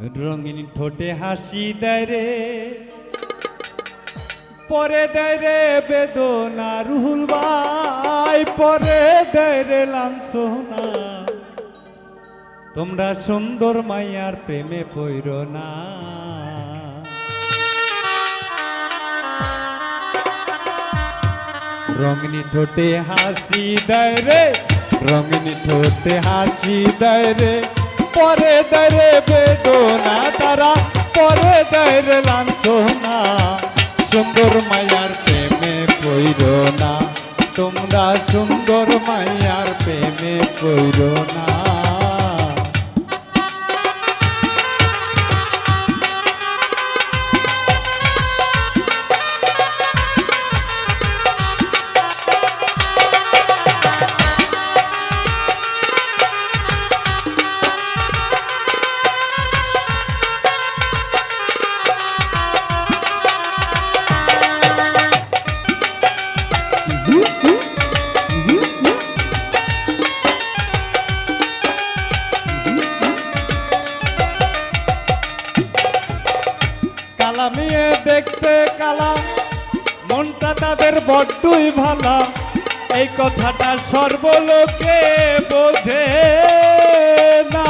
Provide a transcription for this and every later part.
রঙিন ঠোঁটে হাসি দেয় রে, পরে দেয় রে বেদনা রুহুল ভাই, পরে দেয় রে লাঞ্ছনা। তোমরা সুন্দর মাইয়ার প্রেমে পইরো না। রঙিনী ঠোঁটে হাসি দেয় রে, রঙিনী ঠোঁটে হাসি দেয় রে, পরে দেয় রে বেদনা তারা, পরে দেয় রে লাঞ্ছনা। সুন্দর মাইয়ার প্রেমে পইরো না, তোমরা সুন্দর মাইয়ার প্রেমে পইরো না। কালা মেয়ে দেখতে কালা, মনটা তাদের বড্ডই ভালা, এই কথাটা সর্বলোকে বোঝে না।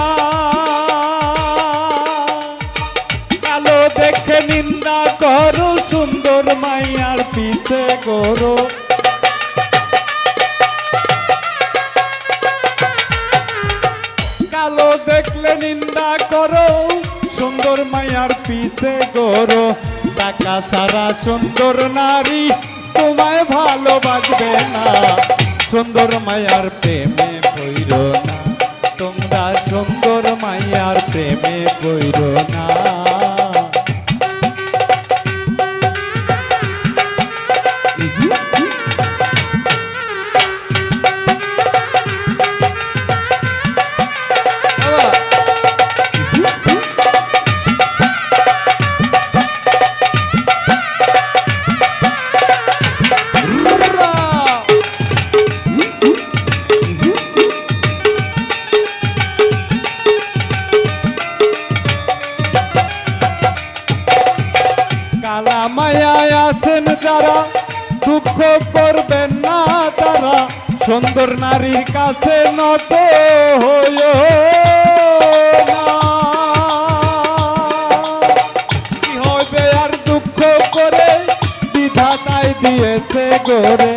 কালো দেখে নিন্দা করো, সুন্দর মাইয়ার পিছে করো। কালো দেখলে নিন্দা করো, সুন্দর মায়ার পিছে গরো। টাকা সারা সুন্দর নারী তোমায় ভালোবাসবে না, সুন্দর মায়ার প্রেমে পইরো না, তোমরা সুন্দর মায়ার প্রেমে পইরো না। কালা মায়ায় আছেন যারা, দুঃখ করবেন না তারা, সুন্দর নারীর কাছে নত হইও না। কি হবে আর দুঃখ করে, বিধাতাই দিয়েছে গড়ে।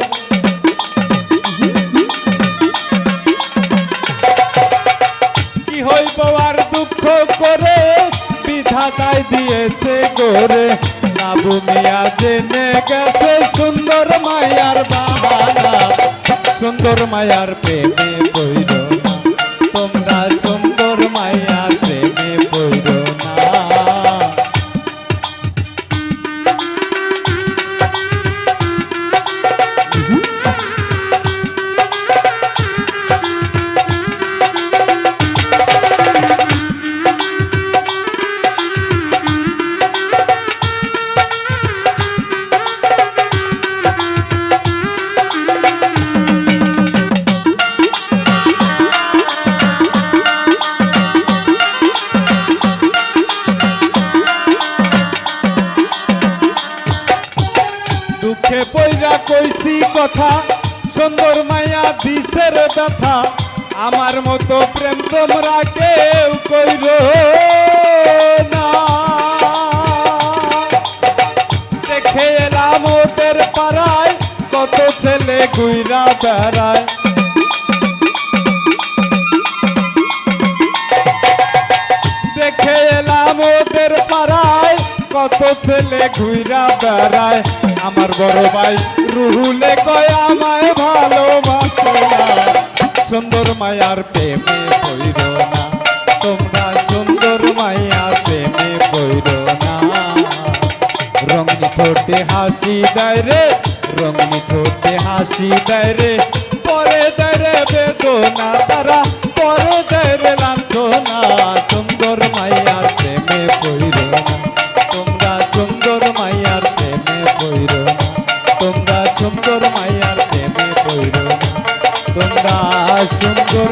কি হইব আর দুঃখ করে, বিধাতাই দিয়েছে গড়ে। বাবু মিয়া জেনে গেছে সুন্দর মায়ার বাহানা, সুন্দর মায়ার প্রেমে পইরো না, তোমরা সুন্দর মায়ার প্রেমে পইরো না। দুঃখে পইরা কইছি কথা, সুন্দর মায়া দিছের ব্যথা, আমার মতো প্রেম তোমরা কেউ কইরো না। দেখে এলাম ওদের পাড়ায়, কত ছেলে ঘুইরা বেড়ায়। দেখে এলাম ওদের পাড়ায়, কত ছেলে ঘুইরা বেড়ায়। আমার বড় ভাই রুহুলে কয় আমায় ভালোবাসে না, সুন্দর মায়ার প্রেমে পইরো না, তোমরা সুন্দর মায়ার প্রেমে পইরো না। রঙিন ঠোঁটে হাসি দেয় রে, রঙিন ঠোঁটে হাসি দেয় রে, পরে দেয় রে বেদনা তারা, পরে দেয় রে লাঞ্ছনা। সুন্দর মায়ার প্রেমে পইরো না, তোমরা সুন্দর মায়ার প্রেমে পইরো না, তোমরা সুন্দর মায়ার প্রেমে পইরো না, তোমরা সুন্দর